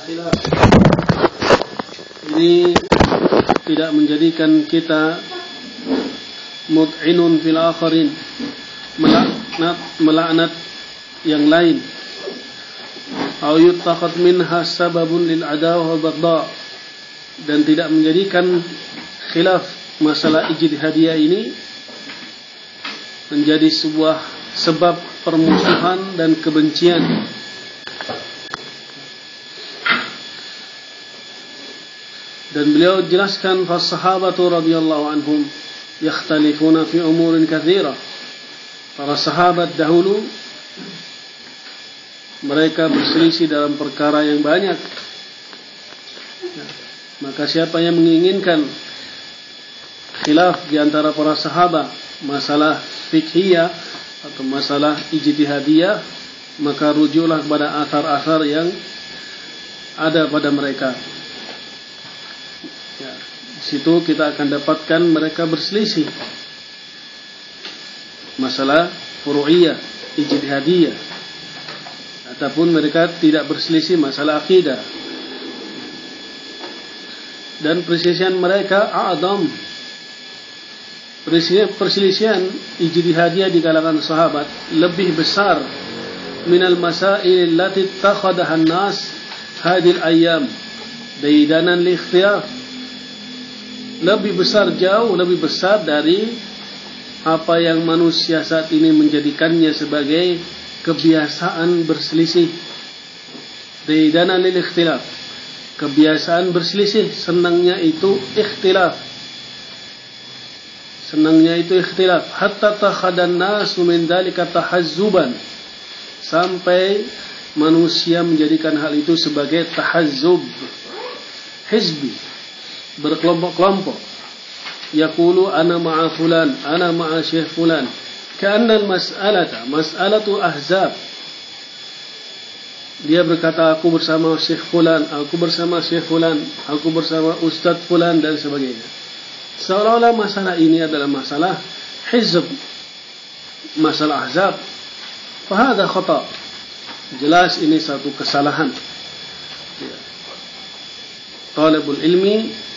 khilaf. Ini tidak menjadikan kita mut'inun fil akharin, melaknat yang lain, au yuttakhad minha sababun lil adawah wal baghdha, dan tidak menjadikan khilaf masalah ijtihadiyah ini menjadi sebuah sebab permusuhan dan kebencian. Dan beliau jelaskan, fas-sahabatu radhiyallahu anhum yakhtalifuna fi umurin katsira. Para sahabat dahulu mereka berselisih dalam perkara yang banyak. Maka siapa yang menginginkan khilaf di antara para sahabat, masalah fikhiyah atau masalah ijtihadiyah, maka rujuklah kepada athar-athar yang ada pada mereka. Ya, di situ kita akan dapatkan mereka berselisih masalah furu'iyah, ijtihadiyah, ataupun mereka tidak berselisih masalah akidah. Dan perselisihan mereka a'adam, perselisihan ijtihadiyah di kalangan sahabat lebih besar minal masail allati ittakhadaha an-nas hadil ayyam daidanan li ikhtiyar. Lebih besar, jauh lebih besar dari apa yang manusia saat ini menjadikannya sebagai kebiasaan berselisih. Daidanan lil ikhtilaf, kebiasaan berselisih, senangnya itu ikhtilaf. Senangnya itu ikhtilaf. Hatta takhadan nasu min dzalika tahazzuban, sampai manusia menjadikan hal itu sebagai tahazzub, hizbi, berkelompok-kelompok. Yaqulu ana ma'a fulan, ana ma'a syekh fulan, ka'anna mas'alatu ahzab. Dia berkata, aku bersama syekh fulan, aku bersama syekh fulan, aku bersama ustaz fulan, dan sebagainya. Seolah-olah masalah ini adalah masalah hizb, masalah ahzab. Fahadha khata'. Jelas ini satu kesalahan. Talibul ilmi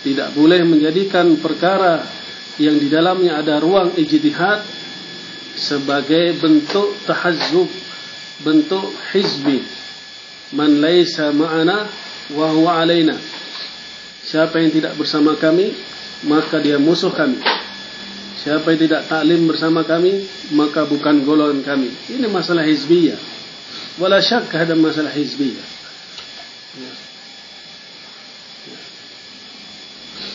tidak boleh menjadikan perkara yang di dalamnya ada ruang ijtihad sebagai bentuk tahazzub, bentuk hizbi. Man laisa ma'ana wa huwa alaina. Siapa yang tidak bersama kami, maka dia musuh kami. Siapa yang tidak taklim bersama kami, maka bukan golongan kami. Ini masalah hizbiyah. Wala syak ada masalah hizbiyah.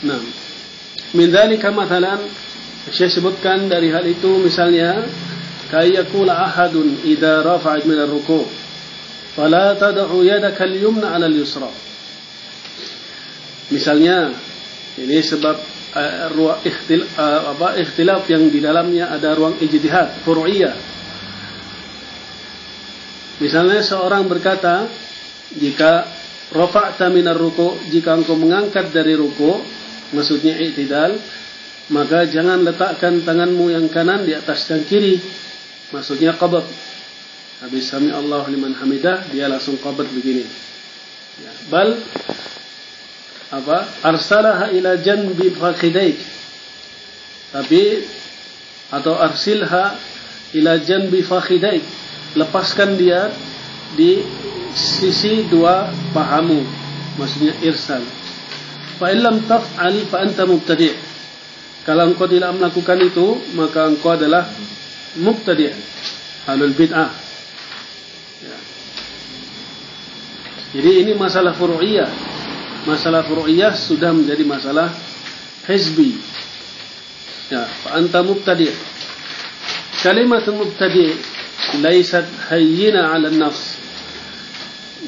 Nah, min dzalika mathalan, Syekh sebutkan dari hal itu misalnya, kayakula ahadun idza rafa'at min ar-ruku' fala tad'u yadaka al-yumna 'ala al-yusra. Misalnya, ini sebab ikhtilaf yang di dalamnya ada ruang ijtihad, furu'iyah. Misalnya seorang berkata, jika rafa'ta min ar-ruku', jika engkau mengangkat dari ruku', maksudnya i'tidal, maka jangan letakkan tanganmu yang kanan di atas yang kiri, maksudnya qabd. Habis sami Allahu liman hamidah, dia langsung qabd begini. Ya, bal arsalaha ila janbi fakhidaik, tapi atau arsilha ila janbi fakhidaik, lepaskan dia di sisi dua pahamu, maksudnya irsal. Fa illam taf'al fa anta mubtadi'. Kalau engkau tidak melakukan itu, maka engkau adalah mubtadi', ahlul bid'ah. Ya. Jadi ini masalah furu'iyah. Masalah furu'iyah sudah menjadi masalah hizbi. Ya, fa anta mubtadi'. Kalimat mubtadi' laysat hayyina 'ala an-nafs.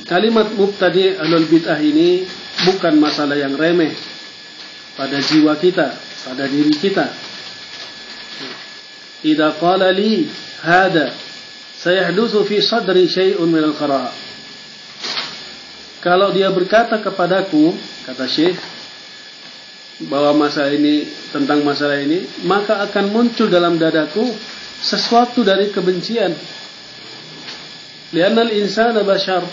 Kalimat mubtadi' ahlul bid'ah ini bukan masalah yang remeh pada jiwa kita, pada diri kita. Idza qala li hada sayahdutsu fi sadri syai'un min al-qara'a. Kalau dia berkata kepadaku, kata Syekh, bahwa masalah ini, tentang masalah ini, maka akan muncul dalam dadaku sesuatu dari kebencian. Li'anna al-insana bashar.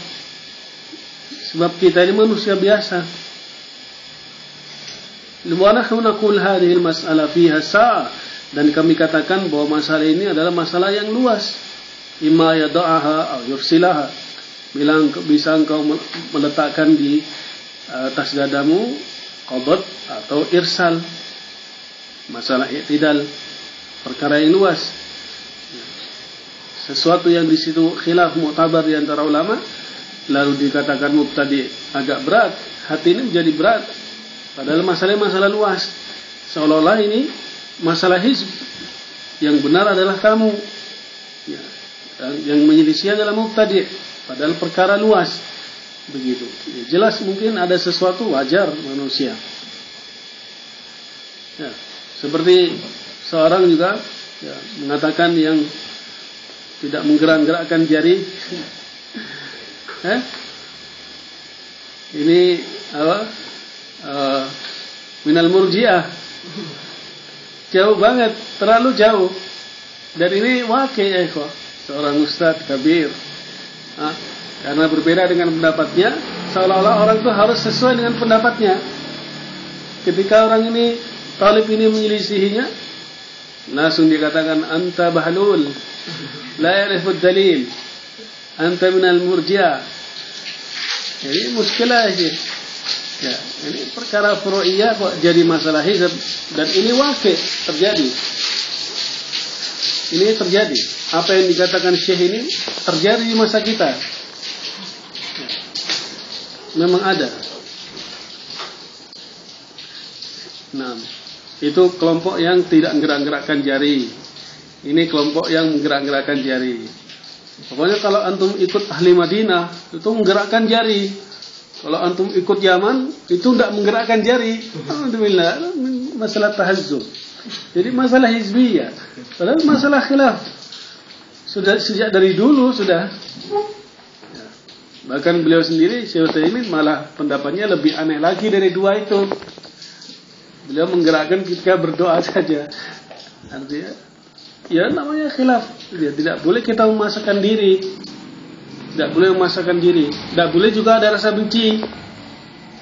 Sebab kita ini manusia biasa. Wa nahnu naqul hadhihi al-mas'ala fiha sa', dan kami katakan bahwa masalah ini adalah masalah yang luas. Imma yada'aha aw yursilaha. Bila bisa engkau meletakkan di atas dadamu qabd atau irsal. Masalah i'tidal, perkara yang luas. Sesuatu yang di situ khilaf mu'tabar di antara ulama, lalu dikatakan mubtadi agak berat, hati ini menjadi berat. Padahal masalah luas. Seolah-olah ini masalah hizb. Yang benar adalah kamu. Ya. Yang menyelisih adalah mubtadi'. Padahal perkara luas. Begitu. Ya, jelas mungkin ada sesuatu wajar manusia. Ya. Seperti seorang juga ya, mengatakan yang tidak menggerak-gerakkan jari. Ini apa? Minal murji'ah. Jauh banget, terlalu jauh. Dan ini wakil ya ikhwah, seorang ustadz kabir. Karena berbeda dengan pendapatnya, seolah-olah orang itu harus sesuai dengan pendapatnya. Ketika orang ini, talib ini menyelisihinya, langsung dikatakan anta bahlul, la ya'rifud dalil, anta minal murji'ah. Jadi muskilah aja. Ya, ini perkara furu'iyah kok jadi masalah hizb, dan ini wakil terjadi. Ini terjadi. Apa yang dikatakan Syekh ini terjadi di masa kita. Ya. Memang ada. Nah, itu kelompok yang tidak menggerak-gerakkan jari. Ini kelompok yang menggerak-gerakkan jari. Pokoknya kalau antum ikut ahli Madinah, itu menggerakkan jari. Kalau antum ikut Yaman, itu tidak menggerakkan jari. Alhamdulillah, masalah tahazzub. Jadi masalah hizbiyah. Padahal masalah khilaf. Sudah sejak dari dulu sudah. Ya. Bahkan beliau sendiri, Syekh Utsaimin, malah pendapatnya lebih aneh lagi dari dua itu. Beliau menggerakkan ketika berdoa saja. Artinya, ya namanya khilaf. Ya, tidak boleh kita memasakkan diri. Tidak boleh memasakkan diri. Tidak boleh juga ada rasa benci.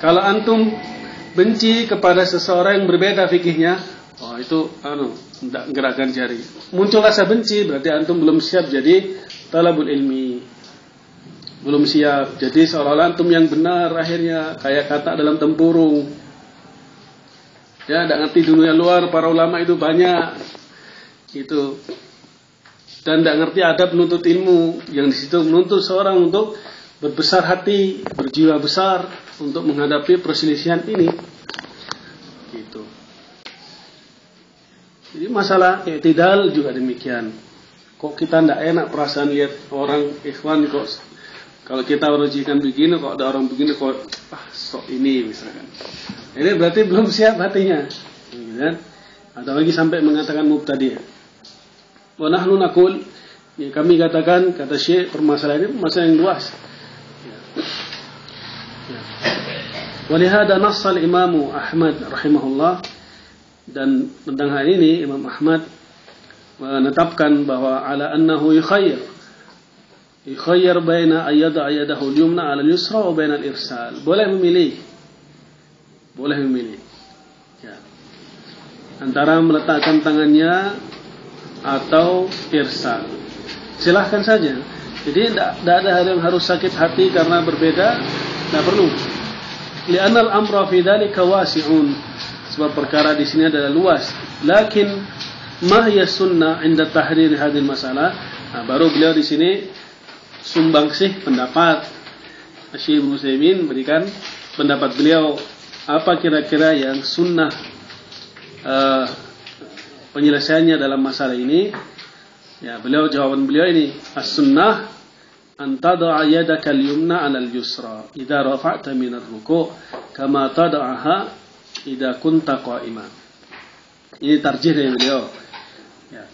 Kalau antum benci kepada seseorang yang berbeda fikihnya, oh itu tidak menggerakkan jari. Muncul rasa benci, berarti antum belum siap jadi talabul ilmi. Belum siap. Jadi seolah-olah antum yang benar, akhirnya kayak kata dalam tempurung. Ya, tidak ngerti dunia luar, para ulama itu banyak. Itu. Dan tidak ngerti adab menuntut ilmu, yang di situ menuntut seorang untuk berbesar hati, berjiwa besar untuk menghadapi perselisihan ini. Gitu. Jadi masalah i'tidal juga demikian. Kok kita tidak enak perasaan lihat orang ikhwan kok kalau kita ujikan begini, kok ada orang begini kok sok ini misalkan. Ini berarti belum siap hatinya. Gitu. Atau lagi sampai mengatakan mubtadi'. Wa nahnu naqul, ya, kami katakan, kata Syekh, permasalahan ini masalah yang luas. Ya. Wa lihada nassa al-Imam Ahmad rahimahullah, dan tentang hal ini Imam Ahmad menetapkan bahwa ala annahu yukhayyar baina ayyada ayyadahu al-yumna ala al-yusra wa baina al-irsal. Boleh memilih. Ya. Antara meletakkan tangannya atau irsal. Silahkan saja. Jadi tidak ada hal yang harus sakit hati karena berbeda. Tidak perlu. Li'anna al-amra fi dzalika wasi'un. Sebab perkara di sini adalah luas. Lakin ma hiya sunnah 'inda tahrir hadhihi masalah. Nah, baru beliau di sini sumbangsih pendapat. Syekh Utsaimin berikan pendapat beliau apa kira-kira yang sunnah penyelesaiannya dalam masalah ini. Ya, jawaban beliau ini, as-sunnah an tad'a yadaka al-yumna 'ala al-yusra idza rafa'ta min ar-ruku' kama tad'aha idza kunta qa'iman. Ini tarjih dari beliau. Ya.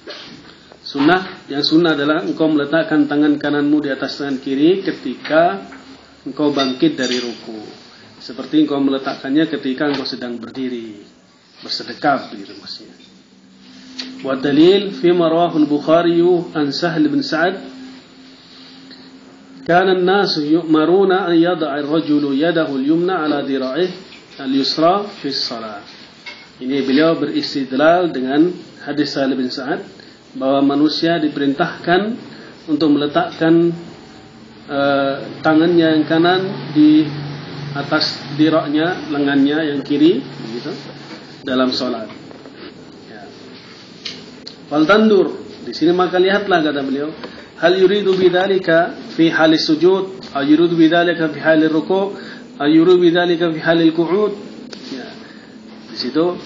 Yang sunnah adalah engkau meletakkan tangan kananmu di atas tangan kiri ketika engkau bangkit dari ruku. Seperti engkau meletakkannya ketika engkau sedang berdiri, bersedekap begitu maksudnya. Wa dalil fi ma rawahu al-Bukhari an Sahl bin Sa'ad kana an-nasu yu'maruna an yada'a ar-rajulu yadahu al-yumna 'ala dira'ih al-yusra fi shalah. Ini beliau beristidlal dengan hadis Sahl bin Sa'ad bahwa manusia diperintahkan untuk meletakkan tangannya yang kanan di atas dira'nya, lengannya yang kiri, begitu, dalam salat. Ya. Fal tandur, di sini maka lihatlah kata beliau, hal yuridu bidzalika fi halis sujud, aw yuridu bidzalika fi halir ruku', aw yuridu bidzalika fi halil qu'ud. Ya. Di situ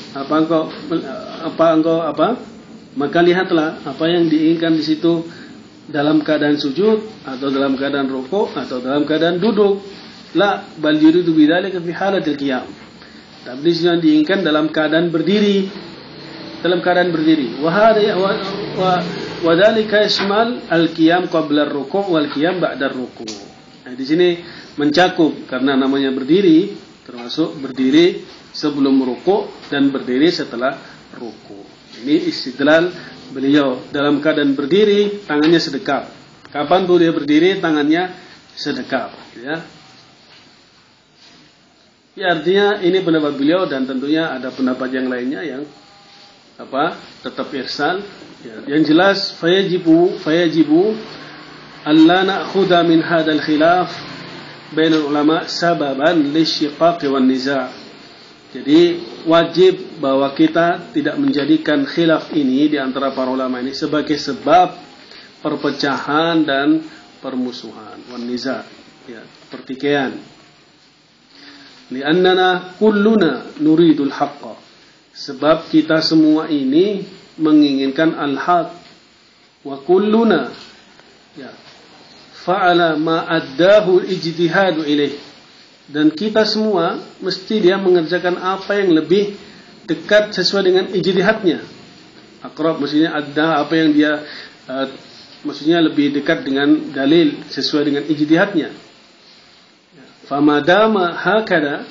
maka lihatlah apa yang diinginkan di situ, dalam keadaan sujud atau dalam keadaan ruku' atau dalam keadaan duduk. La bal yuridu bidzalika fi halatil qiyam. Tapi di sini diinginkan dalam keadaan berdiri. Dalam keadaan berdiri. Wa dzalika yashmal al-qiyam qabla ar-ruku' wal qiyam ba'da ar-ruku'. Nah, di sini mencakup karena namanya berdiri, termasuk berdiri sebelum ruku' dan berdiri setelah ruku'. Ini istidlal beliau dalam keadaan berdiri, tangannya sedekap. Kapan tuh dia berdiri, tangannya sedekap, ya. Ya, artinya ini pendapat beliau dan tentunya ada pendapat yang lainnya yang tetap irsal. Ya, yang jelas fayajibu alla na'khudha min hadzal khilaf bainal ulama sababan lisyiqaq wan niza'. Jadi wajib bahwa kita tidak menjadikan khilaf ini di antara para ulama ini sebagai sebab perpecahan dan permusuhan, wan niza', ya, pertikaian. Li'annana kulluna nuridul haqqa. Sebab kita semua ini menginginkan al-haq. Wa kulluna, ya, fa'ala ma addahu ijtihadu ilaih. Dan kita semua mesti dia mengerjakan apa yang lebih dekat sesuai dengan ijtihadnya. Aqrab maksudnya adda, apa yang dia maksudnya lebih dekat dengan dalil sesuai dengan ijtihadnya. Famadama hakada,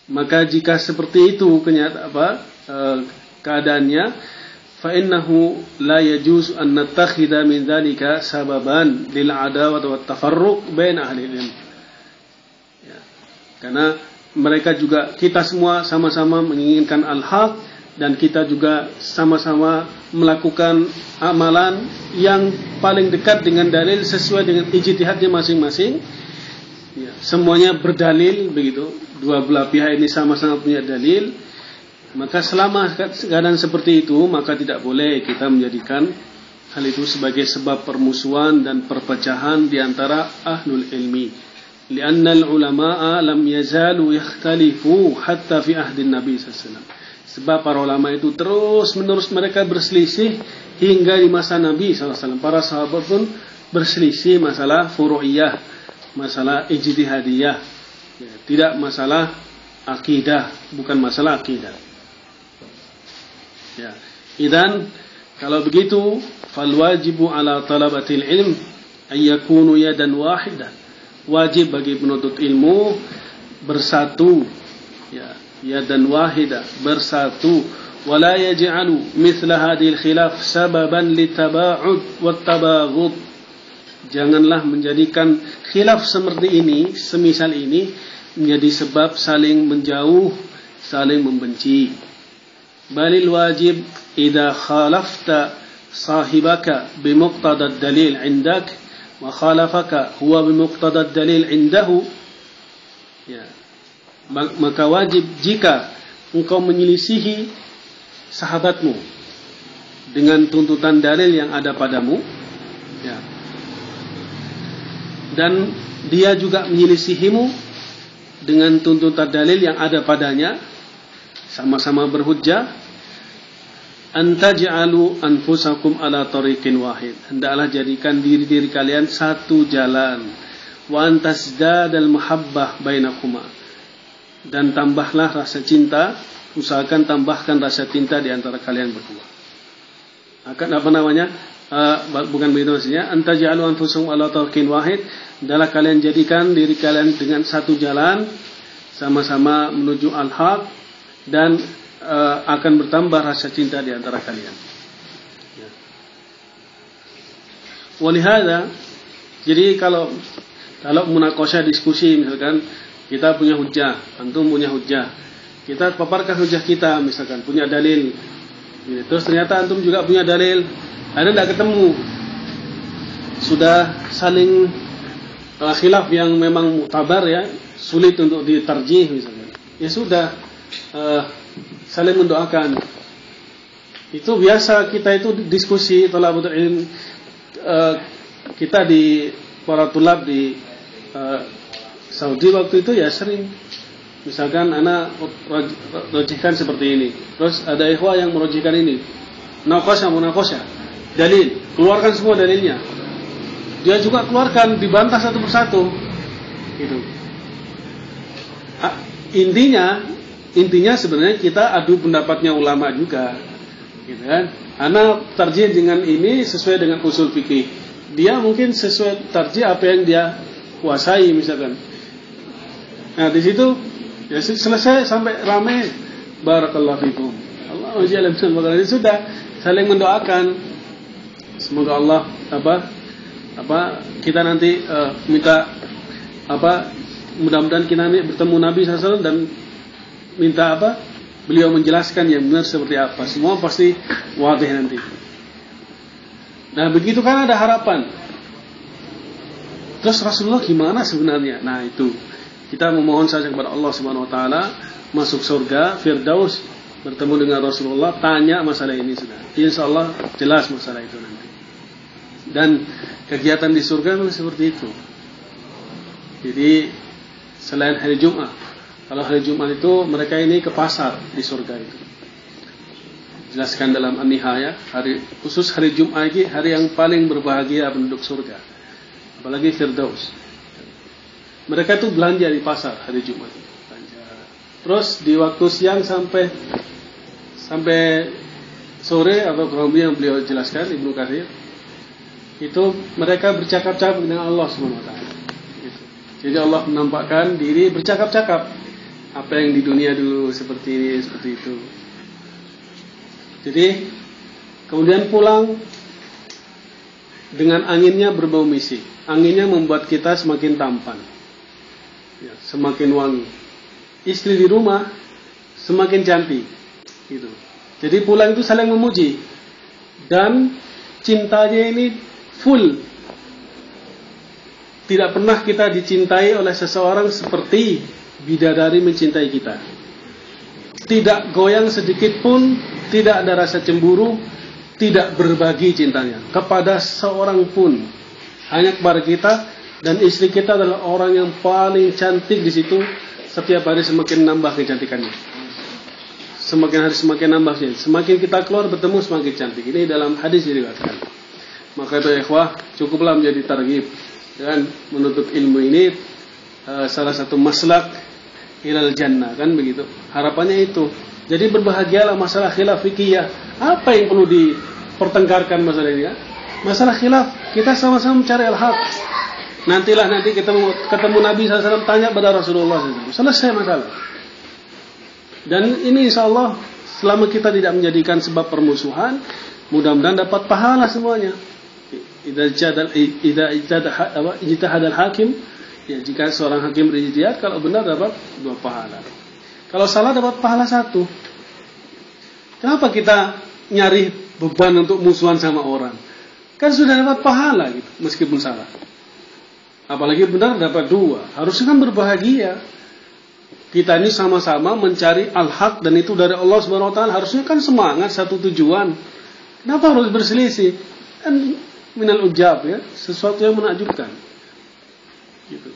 maka jika seperti itu keadaannya, fa innahu la yajuz an nattakhidha min dzalika sababan lil adawati wat tafarruq bain ahli ilm. Ya. Karena mereka juga, kita semua sama-sama menginginkan al-haq dan kita juga sama-sama melakukan amalan yang paling dekat dengan dalil sesuai dengan ijtihadnya masing-masing. Ya, semuanya berdalil begitu. Dua belah pihak ini sama-sama punya dalil. Maka selama keadaan seperti itu, maka tidak boleh kita menjadikan hal itu sebagai sebab permusuhan dan perpecahan di antara ahlul ilmi. Lianna al-ulama'a lam yazalu yakhtalifu hatta fi ahdin Nabi sallallahu alaihi wasallam. Sebab para ulama itu terus-menerus mereka berselisih hingga di masa Nabi SAW. Para sahabat pun berselisih masalah furu'iyah, masalah ijtihadiyah. Ya, tidak masalah akidah, bukan masalah akidah. Ya. Idan, kalau begitu, fal wajibu ala talabatil ilm ayyakunu yadan wahidah. Wajib bagi penuntut ilmu bersatu, ya. Yadan wahida, bersatu, wala yaj'alu mithla hadhil khilaf sababan litaba'ud wat tabaghud. Janganlah menjadikan khilaf seperti ini, semisal ini, menjadi sebab saling menjauh, saling membenci. Balil wajib idza khalafta sahibaka bimuqtada ad-dalil 'indak wa khalafaka huwa bimuqtada ad-dalil 'indahu, ya, maka wajib jika engkau menyelisihi sahabatmu dengan tuntutan dalil yang ada padamu, ya, dan dia juga menyelisihimu dengan tuntutan dalil yang ada padanya, sama-sama berhujjah, antaj'alu anfusakum ala tariqin wahid. Hendaklah jadikan diri-diri kalian satu jalan. Wa antasdadal mahabbah bainakuma. Dan tambahlah rasa cinta, usahakan tambahkan rasa cinta di antara kalian berdua. Akan bukan begitu maksudnya. Antaj'alu anfusakum ala tariqin wahid. Hendaklah kalian jadikan diri kalian dengan satu jalan, sama-sama menuju al-haq, dan akan bertambah rasa cinta di antara kalian. Ya. Walihada, jadi kalau munakosha diskusi misalkan kita punya hujah, antum punya hujah, kita paparkan hujah kita misalkan punya dalil, terus ternyata antum juga punya dalil, ada tidak ketemu, sudah saling khilaf yang memang mutabar ya, sulit untuk ditarjih misalkan, ya sudah saling mendoakan. Itu biasa kita itu diskusi thalabul ilm, kita di para tulab di Saudi waktu itu ya sering, misalkan anak rojihkan seperti ini, terus ada ikhwah yang merojihkan ini, munakosha, dalil, keluarkan semua dalilnya, dia juga keluarkan, dibantah satu persatu, gitu. Intinya sebenarnya kita adu pendapatnya ulama juga, gitu kan. Anak tarjih dengan ini sesuai dengan usul fikih, dia mungkin sesuai tarjih apa yang dia kuasai misalkan. Nah di situ ya selesai sampai ramai, barakallahu fikum, Allah jalan sudah saling mendoakan, semoga Allah kita nanti minta mudah-mudahan kita nanti bertemu Nabi SAW dan minta beliau menjelaskan yang benar seperti apa, semua pasti wadih nanti. Nah begitu kan ada harapan. Terus Rasulullah gimana sebenarnya? Nah itu kita memohon saja kepada Allah Subhanahu Wa Taala, masuk surga Firdaus, bertemu dengan Rasulullah, tanya masalah ini sudah. Insya Allah jelas masalah itu nanti. Dan kegiatan di surga memang seperti itu. Jadi selain hari Jumat, kalau hari Jumat itu mereka ini ke pasar di surga itu. Jelaskan dalam An-Nihayah, khusus hari Jumat ini hari yang paling berbahagia penduduk surga. Apalagi Firdaus. Mereka itu belanja di pasar hari Jumat. Terus di waktu siang sampai sore atau kurang lebih yang beliau jelaskan Ibnu Katsir, itu mereka bercakap-cakap dengan Allah Subhanahu Wa Taala. Jadi Allah menampakkan diri bercakap-cakap, apa yang di dunia dulu seperti ini, seperti itu. Jadi kemudian pulang dengan anginnya berbau misik. Anginnya membuat kita semakin tampan, ya, semakin wangi. Istri di rumah semakin cantik, gitu. Jadi pulang itu saling memuji dan cintanya ini full. Tidak pernah kita dicintai oleh seseorang seperti bidadari mencintai kita. Tidak goyang sedikit pun, tidak ada rasa cemburu, tidak berbagi cintanya kepada seorang pun, hanya kepada kita. Dan istri kita adalah orang yang paling cantik di situ. Setiap hari semakin nambah kecantikannya, semakin hari semakin nambah. Semakin kita keluar bertemu semakin cantik. Ini dalam hadis diriwayatkan. Maka itu ikhwah, cukuplah menjadi targhib dan menuntut ilmu ini salah satu maslak ilal jannah, kan begitu. Harapannya itu. Jadi berbahagialah masalah khilaf fikih. Apa yang perlu dipertengkarkan masalah ini ya? Masalah khilaf, kita sama-sama mencari al-haq. Nanti kita ketemu Nabi SAW, tanya pada Rasulullah SAW. Selesai masalah. Dan ini insya Allah selama kita tidak menjadikan sebab permusuhan, mudah-mudahan dapat pahala semuanya. Idza ijtahada al-hakim, ya, jika seorang hakim berijtihad, kalau benar dapat 2 pahala. Kalau salah dapat pahala 1. Kenapa kita nyari beban untuk musuhan sama orang? Kan sudah dapat pahala gitu, meskipun salah. Apalagi benar dapat 2. Harusnya kan berbahagia. Kita ini sama-sama mencari al-haq dan itu dari Allah Subhanahu Wa Taala. Harusnya kan semangat, satu tujuan. Kenapa harus berselisih? Kan minal ujab ya, sesuatu yang menakjubkan. Gitu.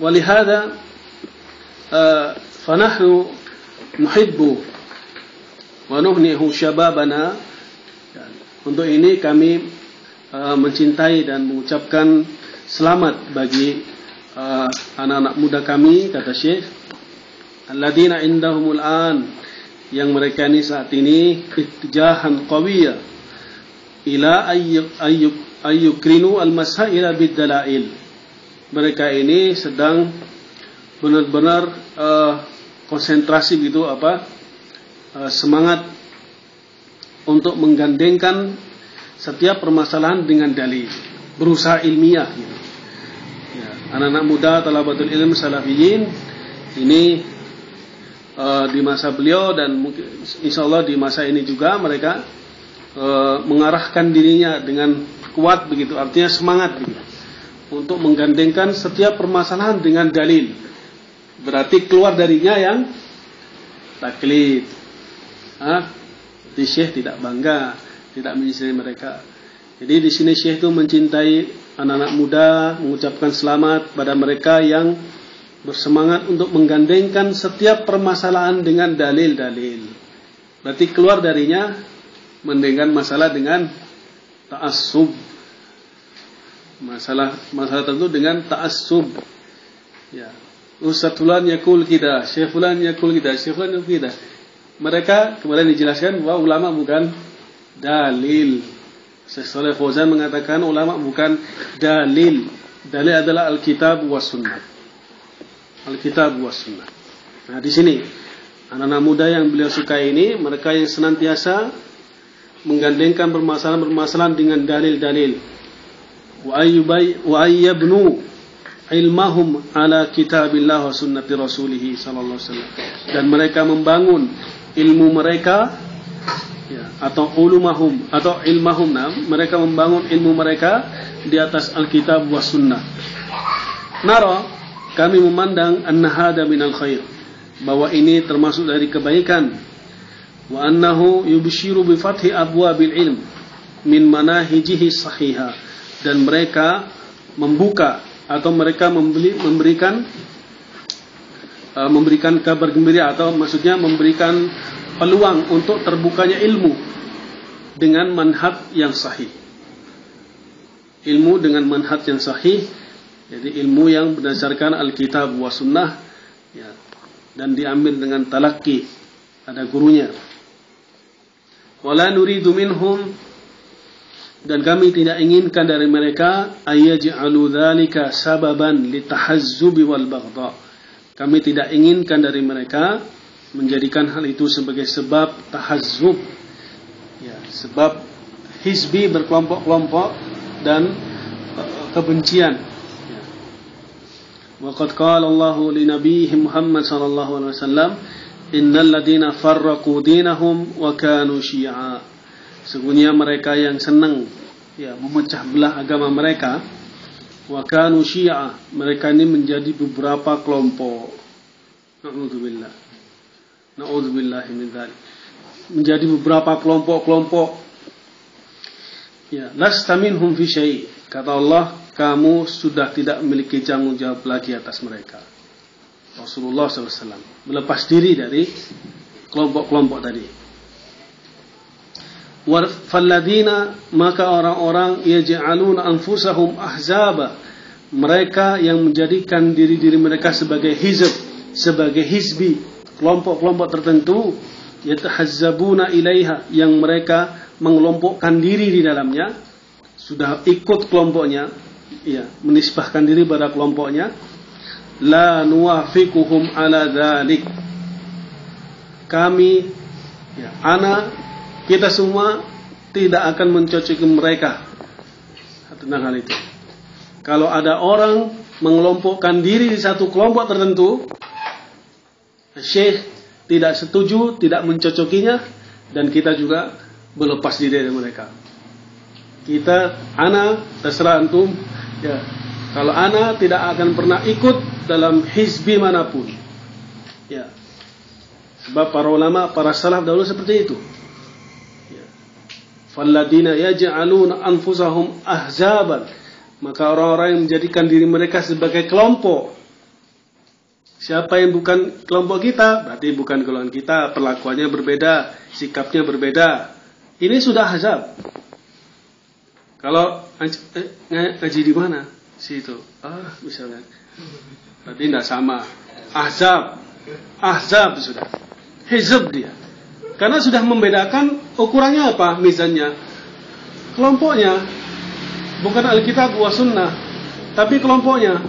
Walihada fanahnu nuhibbu wa nuhnihu syababana. Untuk ini kami mencintai dan mengucapkan selamat bagi anak-anak muda kami, kata Syekh, alladzina indahumul an, yang mereka ini saat ini ittijahan qawiyya ila ayyukrinu al-masaila bid-dalail. Mereka ini sedang benar-benar konsentrasi gitu semangat untuk menggandengkan setiap permasalahan dengan dalil, berusaha ilmiah gitu. Ya, anak-anak muda talabatul ilm salafiyin ini di masa beliau dan mungkin insyaallah di masa ini juga mereka mengarahkan dirinya dengan kuat begitu, artinya semangat begitu, untuk menggandengkan setiap permasalahan dengan dalil. Berarti keluar darinya yang taklid. Di Syekh tidak bangga, tidak menyisiri mereka. Jadi di sini Syekh itu mencintai anak-anak muda, mengucapkan selamat pada mereka yang bersemangat untuk menggandengkan setiap permasalahan dengan dalil-dalil. Berarti keluar darinya mendengar masalah dengan ta'assub. Masalah tentu dengan ta'assub. Ya. Ustaz fulan yaqul kita, Syekh fulan yaqul kita, Syekh fulan yaqul kita. Mereka kemudian dijelaskan bahwa ulama bukan dalil. Syekh Shalih Fauzan mengatakan ulama bukan dalil. Dalil adalah Alkitab was Sunnah. Alkitab was Sunnah. Nah, di sini anak-anak muda yang beliau sukai ini, mereka yang senantiasa menggandengkan permasalahan-permasalahan dengan dalil-dalil. Wa ayyabnu ilmahum ala kitabillah wa sunnati rasulih sallallahu alaihi wasallam. Dan mereka membangun ilmu mereka, ya, atau ulumahum atau ilmahum, mereka membangun ilmu mereka di atas Alkitab wa sunnah. Nara, kami memandang anna hada minal khair, bahwa ini termasuk dari kebaikan. Wa annahu yubshiru bi fathi abwabil ilm min manahijihi sahihah. Dan mereka membuka atau mereka memberikan kabar gembira, atau maksudnya memberikan peluang untuk terbukanya ilmu dengan manhaj yang sahih. Ilmu dengan manhaj yang sahih, jadi ilmu yang berdasarkan Alkitab wa Sunnah, ya, dan diambil dengan talaqi, ada gurunya. Wala nuridu minhum, dan kami tidak inginkan dari mereka ayyaj'alu dzalika sababan litahazzubi wal baghdha. Kami tidak inginkan dari mereka menjadikan hal itu sebagai sebab tahazzub, ya, sebab hizbi, berkelompok-kelompok, dan kebencian. Ya. Wa qad qala Allahu li nabiyhi Muhammad sallallahu alaihi wasallam, innal ladzina farraqu dinahum wa kanu syi'a. Sesungguhnya mereka yang senang, ya, memecah belah agama mereka, wa kanu syi'a, mereka ini menjadi beberapa kelompok. Na'udzubillah. Na'udzubillahi min dzalik. Menjadi beberapa kelompok-kelompok. Ya, lasta minhum fi syai'. Kata Allah, kamu sudah tidak memiliki tanggung jawab lagi atas mereka. Rasulullah SAW melepas diri dari kelompok-kelompok tadi. Falladina, maka orang-orang yaj'aluna anfusahum ahzaba, mereka yang menjadikan diri-diri mereka sebagai hizb, sebagai hizbi, kelompok-kelompok tertentu, yatahazzabuna ilaiha, yang mereka mengelompokkan diri di dalamnya, sudah ikut kelompoknya, ya, menisbahkan diri pada kelompoknya. La nuwafiquhum ala dzalik, kami, ya, kita semua tidak akan mencocoki mereka tentang hal itu. Kalau ada orang mengelompokkan diri di satu kelompok tertentu, Syekh tidak setuju, tidak mencocokinya, dan kita juga berlepas diri dari mereka. Terserah antum, ya. Kalau ana tidak akan pernah ikut dalam hizbi manapun, ya. Sebab para ulama, para salaf dahulu seperti itu. Falladina yaj'aluna anfusahum ahzaban, maka orang-orang yang menjadikan diri mereka sebagai kelompok. Siapa yang bukan kelompok kita, berarti bukan golongan kita, perlakuannya berbeda, sikapnya berbeda. Ini sudah ahzab. Kalau ngaji di mana? Situ. Misalnya. Berarti tidak sama. Ahzab sudah. Hizb dia. Karena sudah membedakan ukurannya apa, misalnya kelompoknya, bukan Alkitab wa Sunnah, tapi kelompoknya.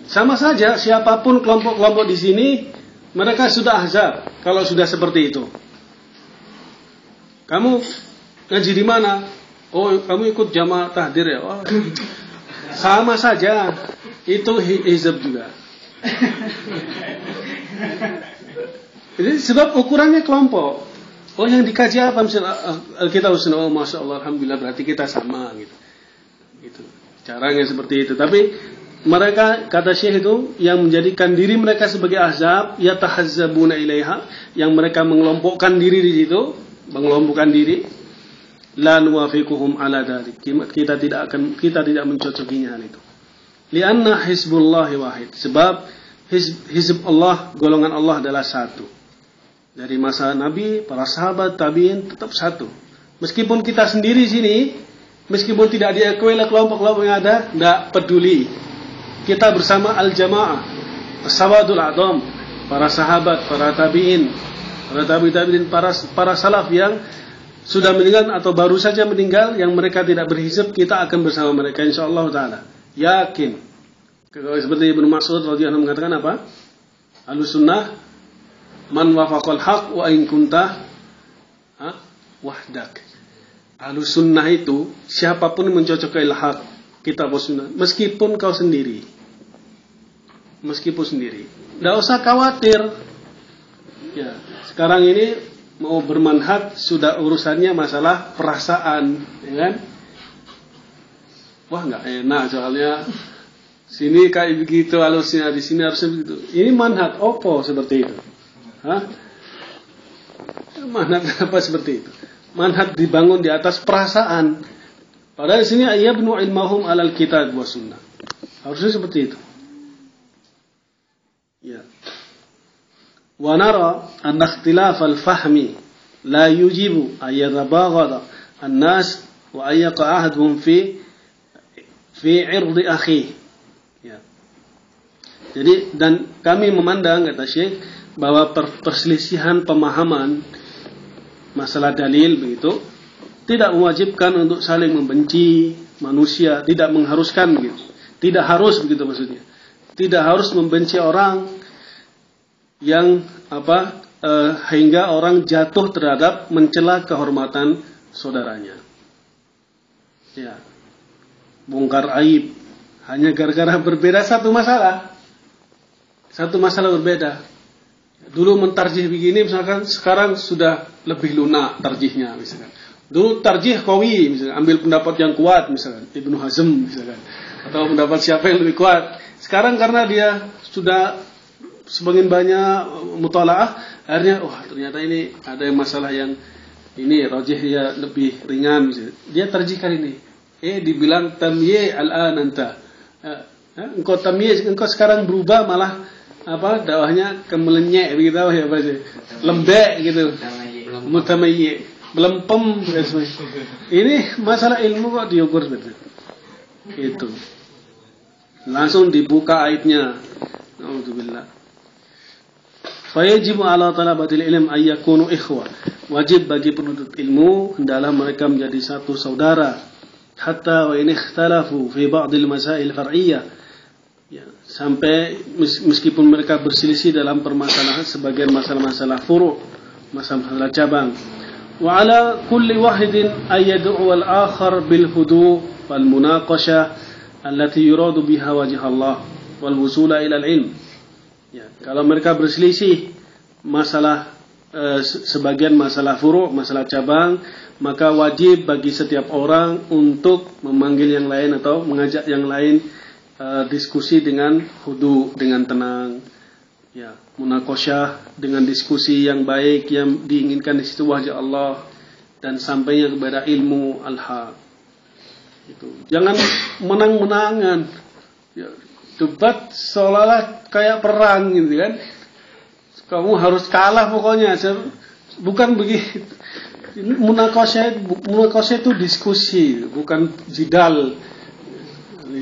Sama saja, siapapun kelompok-kelompok di sini, mereka sudah ahzab. Kalau sudah seperti itu, kamu Ngaji di mana? Oh, kamu ikut jamaah tahdir ya? Oh, sama saja. Itu hizb juga. Jadi sebab ukurannya kelompok. Oh, yang dikaji apa? Misalnya kita usul, oh masya Allah, alhamdulillah, berarti kita sama gitu. Gitu. Caranya seperti itu. Tapi mereka, kata Syekh itu, yang menjadikan diri mereka sebagai azab, yatahazzabuna ilaiha, yang mereka mengelompokkan diri di situ, mengelompokkan diri. La nuwafiquhum ala dzalik. Kita tidak mencocokinya hal itu. Lianna hizbullahi wahid. Sebab hizb Allah, golongan Allah adalah satu. Dari masa Nabi, para sahabat, tabi'in tetap satu. Meskipun kita sendiri sini, meskipun tidak diakui oleh kelompok-kelompok yang ada, tidak peduli. Kita bersama al-jamaah, as-sawadul a'dham, para sahabat, para tabi'in, para tabi'in, para salaf yang sudah meninggal atau baru saja meninggal, yang mereka tidak berhizb, kita akan bersama mereka insyaallah taala. Yakin. Seperti Ibnu Mas'ud radhiyallahu anhu mengatakan apa? Ahlussunnah man wafaqal haq wa in kunta wahdak. Ahlussunnah itu siapapun yang mencocokkan hak, kitab sunnah, meskipun kau sendiri. Meskipun sendiri. Tidak usah khawatir. Ya, sekarang ini mau bermanhaj sudah urusannya masalah perasaan, ya kan? Wah, nggak enak soalnya sini kayak begitu, halusnya di sini harusnya begitu. Ini manhaj opo seperti itu? Hah? Manhaj apa seperti itu? Manhaj dibangun di atas perasaan. Padahal di sini yabnu ilmahum alal kitab wa sunnah. Harusnya seperti itu. Ya. Wa nara anna ikhtilaf al-fahmi la yujibu ay yatabaghada an-nas wa ay yaqa ahaduhum fi 'irdi akhi. Ya. Jadi, dan kami memandang, kata Syekh, bahwa perselisihan pemahaman masalah dalil begitu tidak mewajibkan untuk saling membenci manusia, tidak mengharuskan begitu. Tidak harus begitu maksudnya. Tidak harus membenci orang yang hingga orang jatuh terhadap mencela kehormatan saudaranya. Ya. Bongkar aib hanya gara-gara berbeda satu masalah. Satu masalah berbeda. Dulu mentarjih begini misalkan, sekarang sudah lebih lunak tarjihnya misalkan. Dulu tarjih qawi misalkan, ambil pendapat yang kuat misalkan, Ibnu Hazm misalkan, atau pendapat siapa yang lebih kuat. Sekarang karena dia sudah sebagian banyak mutalaah, akhirnya ternyata ini ada yang masalah yang ini rajih ya lebih ringan misalkan. Dia tarjihkan ini. Dibilang tamyiz al-an anta. Engkau tamyiz, engkau sekarang berubah malah dakwahnya kemelenyek begitu ya Pak. Lembek gitu. Mutamayyi, belempem gitu. Ini masalah ilmu kok diukur betul. Itu. Langsung dibuka aibnya. Alhamdulillah. Fayajibu ala talabatil ilm ay yakunu ikhwah. Wajib bagi penuntut ilmu hendaklah mereka menjadi satu saudara. Hatta wa in ikhtalafu fi ba'dil masail far'iyyah. Ya, sampai meskipun mereka berselisih dalam permasalahan sebagian masalah-masalah furu', masalah-masalah cabang. Wa ala kulli wahidin ay yad'u al-akhar bil hudu' wal munaqashah allati yuradu biha wajh Allah wal wusula ila al-ilm. Ya, kalau mereka berselisih masalah sebagian masalah furu', masalah cabang, maka wajib bagi setiap orang untuk memanggil yang lain atau mengajak yang lain diskusi dengan hudu, dengan tenang, ya, munaqasyah dengan diskusi yang baik yang diinginkan di situ wajah Allah dan sampainya kepada ilmu al-haq. Itu. Jangan menang-menangan. Ya, debat seolah-olah kayak perang gitu kan. Kamu harus kalah pokoknya. Bukan begitu. Munaqasyah itu diskusi, bukan jidal.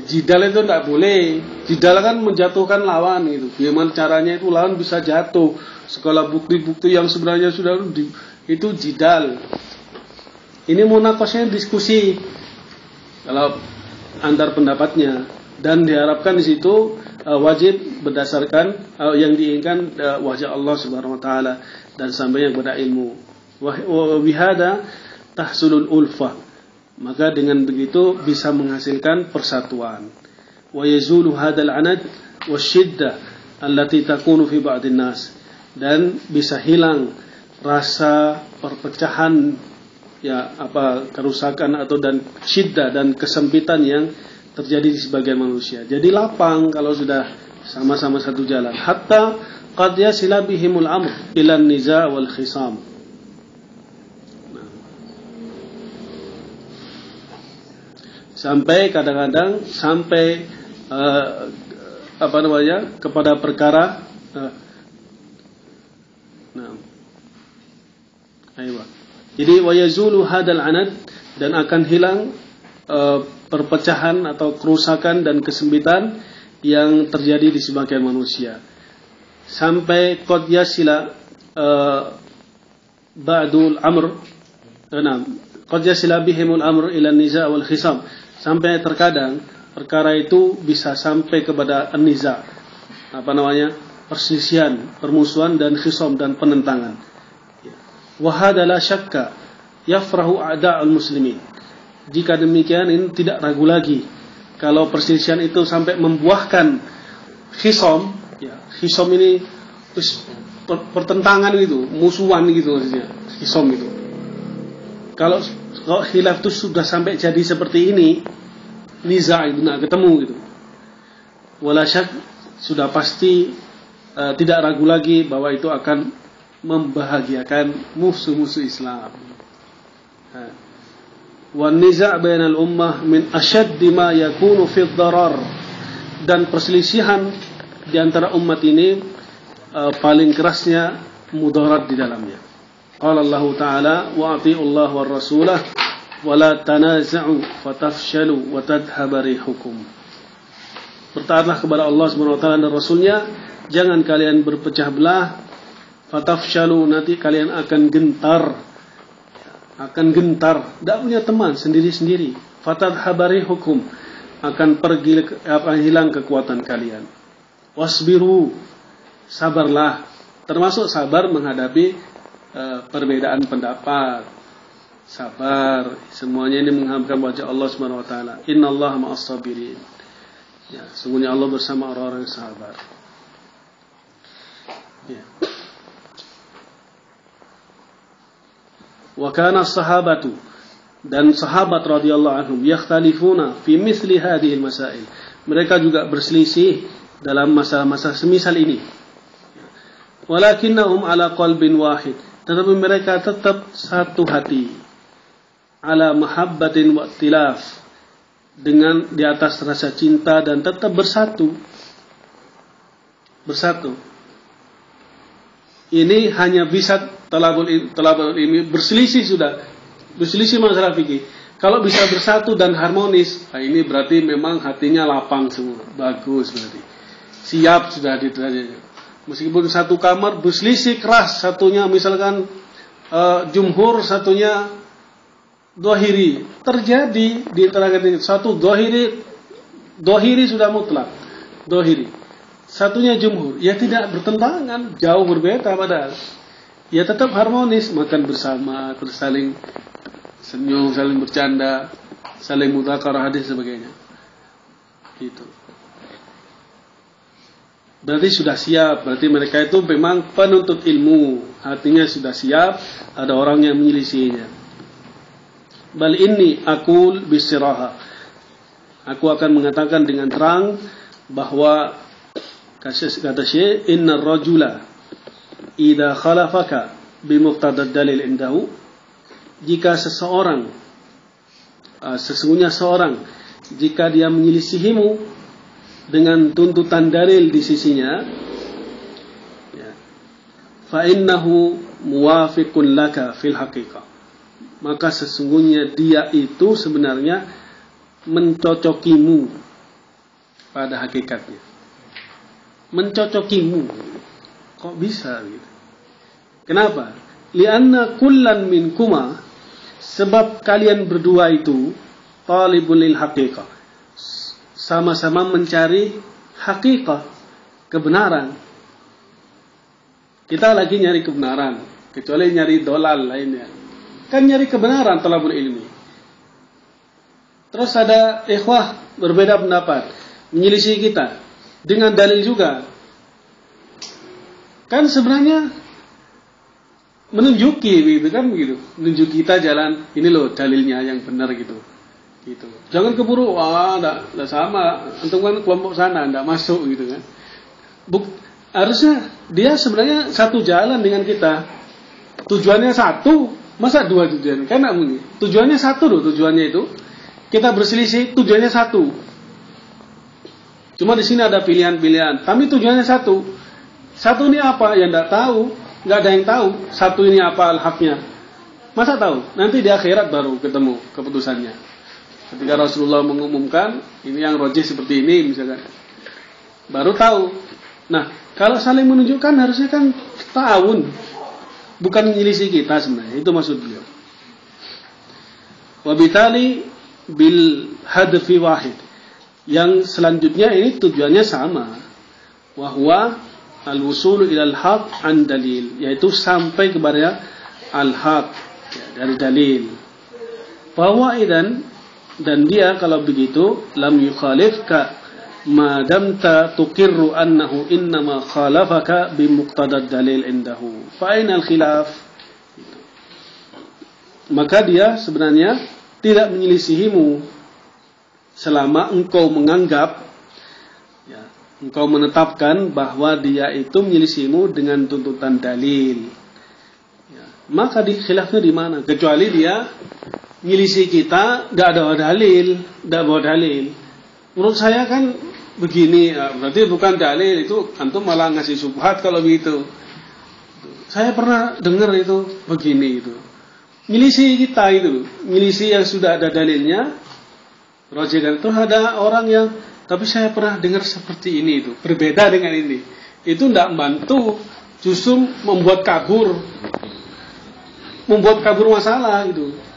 Jidal itu tidak boleh. Jidal kan menjatuhkan lawan gitu. Bagaimana caranya itu lawan bisa jatuh. Segala bukti-bukti yang sebenarnya sudah itu jidal. Ini munaqasyah diskusi. Kalau antar pendapatnya, dan diharapkan di situ wajib berdasarkan yang diinginkan wajah Allah Subhanahu wa taala dan sampainya kepada ilmu. Wa bihada tahsulul ulfah. Maka dengan begitu bisa menghasilkan persatuan. Wa yazulu hadzal anad wasyiddah allati takunu fi ba'din nas. Dan bisa hilang rasa perpecahan, ya, kerusakan atau dan syiddah dan kesempitan yang terjadi di sebagian manusia. Jadi lapang kalau sudah sama-sama satu jalan. Hatta qad yasila bihimul amr ila niza' wal khisam. Sampai kadang-kadang sampai kepada perkara jadi wa yazulu hadal anad, dan akan hilang perpecahan atau kerusakan dan kesempitan yang terjadi di sebagian manusia. Sampai qad yasila ba'dul amr qad yasila bihimul amr ila niza' wal khisam. Sampai terkadang perkara itu bisa sampai kepada an-niza', perselisihan, permusuhan, dan khisam, dan penentangan. Wa hadza la syakka yafrahu a'da'ul muslimin. Jika demikian, ini tidak ragu lagi kalau perselisihan itu sampai membuahkan khisam, ya, khisam ini pertentangan gitu, musuhan gitu maksudnya, khisam itu. Kalau khilaf itu sudah sampai jadi seperti ini, niza' itu nak ketemu gitu. Wala syak, sudah pasti tidak ragu lagi bahwa itu akan membahagiakan musuh-musuh Islam. Wan niza' bainal ummah min ashaddi ma yakunu fi dharar. Dan perselisihan di antara umat ini paling kerasnya mudarat di dalamnya. Qala Allah Ta'ala wa ati'u Allah war rasulah wa la tanaza'u fatafshalu wa tadhhaba rihukum. Bertaatlah kepada Allah Subhanahu wa taala dan Rasulnya, jangan kalian berpecah belah, fatafshalu, nanti kalian akan gentar, tidak punya teman, sendiri-sendiri. Fatadhhaba rihukum, akan hilang kekuatan kalian. Wasbiru, sabarlah, termasuk sabar menghadapi perbedaan pendapat. Sabar, semuanya ini mengharapkan wajah Allah Subhanahu wa taala. Innallaha ma'as sabirin. Ya, sungguhnya Allah bersama orang-orang yang sabar. Ya. Wa kana as-sahabatu, dan sahabat radhiyallahu anhum yakhtalifuna fi mithli hadhihi al-masail. Mereka juga berselisih dalam masalah-masalah semisal ini. Walakinnahum ala qalbin wahid, tetapi mereka tetap satu hati. Ala mahabbatin wa ikhtilaf, dengan di atas rasa cinta dan tetap bersatu. Ini hanya bisa talabul ilmi, berselisih masalah fikih. Kalau bisa bersatu dan harmonis, nah ini berarti memang hatinya lapang semua, bagus berarti. Siap sudah ditanya. Meskipun satu kamar berselisih keras, satunya misalkan jumhur, satunya dohiri, terjadi di antara satu dohiri sudah mutlak, dohiri, satunya jumhur, ya tidak bertentangan, jauh berbeda padahal, ya tetap harmonis, makan bersama, saling senyum, saling bercanda, saling mudzakarah hadis sebagainya, gitu. Berarti sudah siap, berarti mereka itu memang penuntut ilmu, hatinya sudah siap, ada orang yang menyelisihinya. Bal inni aqul bisiraha, aku akan mengatakan dengan terang bahwa kata Syekh, innar rajula idza khalafaka bimuqtadad dalil indahu, jika sesungguhnya seorang jika dia menyelisihimu dengan tuntutan dalil di sisinya, ya, fa innahu muwafiqun laka fil haqiqah, maka sesungguhnya dia itu sebenarnya mencocokimu pada hakikatnya. Mencocokimu, kok bisa gitu? Kenapa? Lianna kullan minkuma, sebab kalian berdua itu talibul lil haqiqah, sama-sama mencari hakikah, kebenaran. Kita lagi nyari kebenaran, kecuali nyari dolal lainnya. Kan nyari kebenaran talabul ilmi. Terus ada ikhwah berbeda pendapat, menyelisih kita dengan dalil juga. Kan sebenarnya menunjuki gitu kan begitu. Menunjuki kita jalan, ini loh dalilnya yang benar gitu. Gitu. Jangan keburu, enggak sama, antum kan kelompok sana, enggak masuk gitu kan. Harusnya dia sebenarnya satu jalan dengan kita. Tujuannya satu, masa dua tujuan? Kan enggak mungkin. Tujuannya satu loh, tujuannya itu. Kita berselisih, tujuannya satu. Cuma di sini ada pilihan-pilihan. Tapi tujuannya satu. Satu ini apa? Yang enggak tahu, enggak ada yang tahu. Satu ini apa al-haknya? Masa tahu? Nanti di akhirat baru ketemu keputusannya. Ketika Rasulullah mengumumkan, ini yang rojih seperti ini misalkan. Baru tahu. Nah, kalau saling menunjukkan harusnya kan ta'awun. Bukan menyelisih kita sebenarnya. Itu maksud beliau. Wabitali bil hadfi wahid. Yang selanjutnya ini tujuannya sama. Wahwa al-wusulu ilal haq an dalil. Yaitu sampai kepada al-haq. Ya, dari dalil. Bahwa dan dia kalau begitu lam yukhalifka madamta tuqirru annahu innama khalafaka bimuqtadad dalil indahu fa aina al-khilaf. Maka dia sebenarnya tidak menyelisihimu selama engkau menganggap ya, engkau menetapkan bahwa dia itu menyelisihimu dengan tuntutan dalil ya, maka di khilafnya di mana? Kecuali dia nyelisih kita tidak ada dalil, tidak bawa dalil. Menurut saya kan begini, berarti bukan dalil, itu antum malah ngasih subhat kalau begitu. Saya pernah dengar itu begini itu. Nyelisih kita itu, nyelisih yang sudah ada dalilnya. Rojikan itu ada orang yang, tapi saya pernah dengar seperti ini itu, berbeda dengan ini. Itu tidak membantu, justru membuat kabur masalah gitu.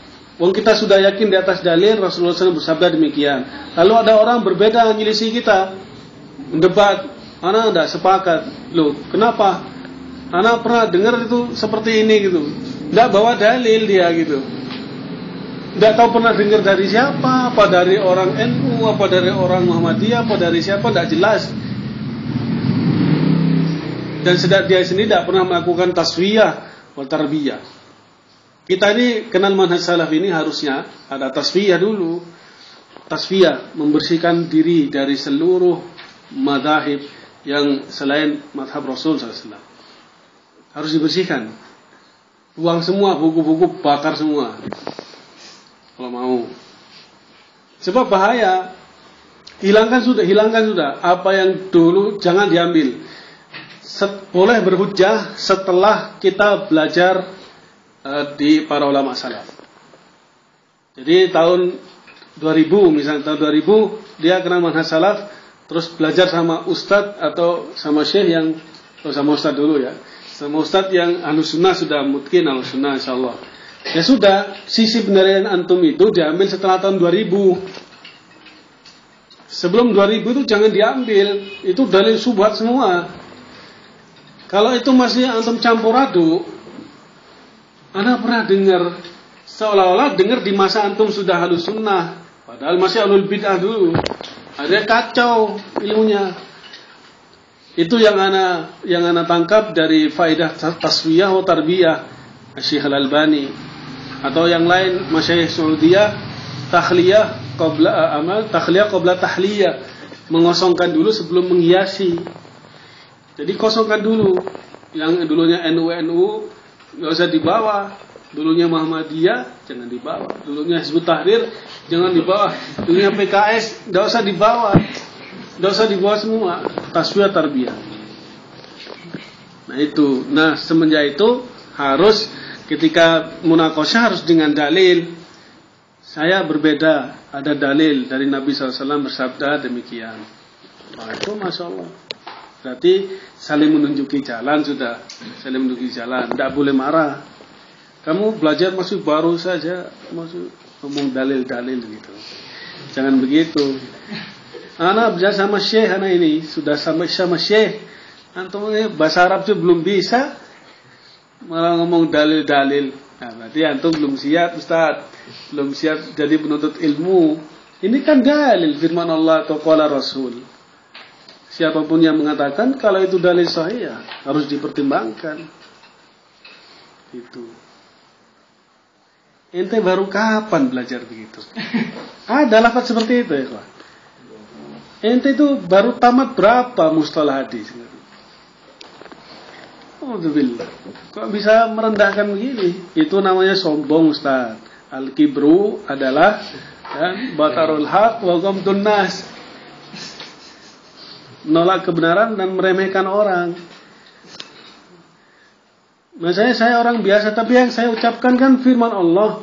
Wong kita sudah yakin di atas dalil Rasulullah SAW bersabda demikian. Lalu ada orang berbeda menyelisih kita, mendebat, ana tidak sepakat. Loh, kenapa? Ana pernah dengar itu seperti ini gitu. Tidak bawa dalil dia gitu. Tidak tahu pernah dengar dari siapa, apa dari orang NU, apa dari orang Muhammadiyah, apa dari siapa, tidak jelas. Dan sedang dia sendiri tidak pernah melakukan taswiyah wal tarbiyah. Kita ini kenal manhaj salaf ini harusnya ada tasfiyah dulu. Tasfiyah, membersihkan diri dari seluruh madhahib yang selain madhab Rasul SAW. Harus dibersihkan. Buang semua, buku-buku bakar semua. Kalau mau. Sebab bahaya. Hilangkan sudah. Apa yang dulu jangan diambil. Boleh berhujjah setelah kita belajar di para ulama salaf. Jadi tahun 2000 misalnya, tahun 2000 dia kenal manhaj salaf, terus belajar sama ustadz atau sama syekh yang, sama ustadz dulu ya, sama ustadz yang ahlus sunnah, sudah mungkin ahlus sunnah insyaallah. Ya sudah, sisi pendirian antum itu diambil setelah tahun 2000. Sebelum 2000 itu jangan diambil, itu dalil subhat semua. Kalau itu masih antum campur aduk, Anda pernah dengar, seolah-olah dengar di masa antum sudah ahlus sunnah, padahal masih ahlul bid'ah dulu. Ada kacau ilmunya. Itu yang ana tangkap dari faedah taswiyah atau tarbiyah Syekh Al-Albani, atau yang lain masyayikh Saudiyah, takhliyah qabla amal, takhliyah qabla tahliyah, mengosongkan dulu sebelum menghiasi. Jadi kosongkan dulu. Yang dulunya NU nggak usah dibawa, dulunya Muhammadiyah jangan dibawa, dulunya Hizbut Tahrir jangan dibawa, dulunya PKS nggak usah dibawa semua. Tasfiyah tarbiyah. Nah itu, semenjak itu harus ketika munaqasyah harus dengan dalil. Saya berbeda, ada dalil dari Nabi SAW bersabda demikian. Itu masya Allah. Berarti saling menunjuki jalan sudah. Saling menunjuki jalan. Tidak boleh marah. Kamu belajar masih baru saja, masih ngomong dalil-dalil gitu. Jangan begitu. Anak belajar sama syekh, anak ini sudah sama syekh. Antum bahasa Arab itu belum bisa, malah ngomong dalil-dalil. Nah, berarti antum belum siap, Ustaz. Belum siap jadi penuntut ilmu. Ini kan dalil firman Allah atau qala Rasul. Siapapun yang mengatakan kalau itu dalil sahih harus dipertimbangkan. Itu. Ente baru kapan belajar begitu? Ada lafaz seperti itu ya, Pak. Ente itu baru tamat berapa mustalah hadis? Alhamdulillah. Kok bisa merendahkan begini? Itu namanya sombong, Ustaz. Al-kibru adalah batarul haq wa ghamdun nas. Menolak kebenaran dan meremehkan orang. Misalnya saya orang biasa, tapi yang saya ucapkan kan firman Allah.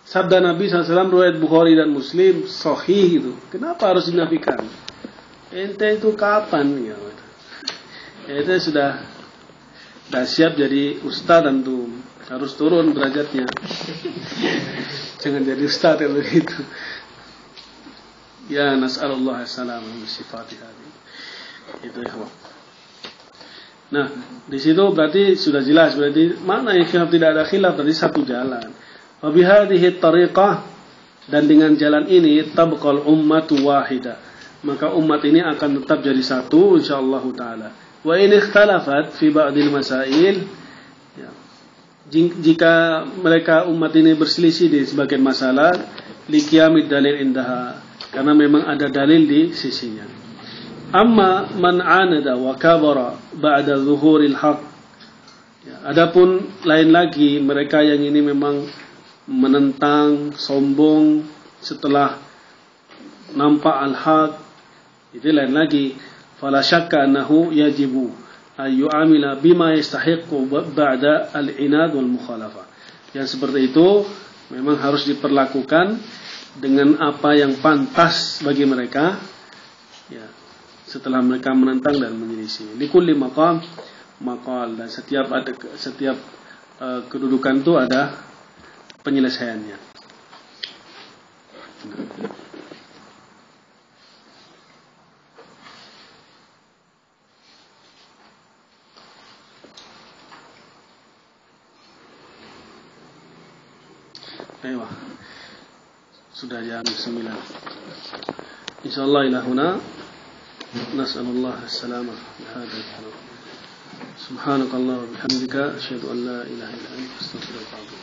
Sabda Nabi SAW, riwayat Bukhari dan Muslim, sahih gitu. Kenapa harus dinafikan? Ente itu kapan? Ya, ente sudah siap jadi ustaz antum. Harus turun derajatnya. Jangan jadi ustaz yang begitu. Ya, nas'alullah as-salam wa sifatih. Itu ya. Nah, di situ berarti sudah jelas, berarti makna yang khilaf tidak ada khilaf, berarti satu jalan. Wa bihadhihi tariqah, dan dengan jalan ini tabqal ummatu wahida. Maka umat ini akan tetap jadi satu insyaallah taala. Wa in ikhtalafat fi ba'dil masail, ya. Jika mereka umat ini berselisih di sebagian masalah, liqiyamid dalil indaha, karena memang ada dalil di sisinya. Amma man anada wa kabara ba'da zuhuril haq. Ya, adapun lain lagi mereka yang ini memang menentang, sombong setelah nampak al-haq, itu lain lagi. Fala syakka annahu yajibu ayu amila bima yastahiqu ba'da al-inad wal mukhalafah. Yang seperti itu memang harus diperlakukan dengan apa yang pantas bagi mereka, ya, setelah mereka menentang dan menyelisih. Likulli maqam maqal, dan setiap kedudukan itu ada penyelesaiannya. Ayo, sudah jam 9. Insyaallah ila huna. Nas'alullah as-salamah bihadha al-haram. Subhanakallah wa bihamdika asyhadu an la ilaha illa anta astaghfiruka wa atubu ilaik.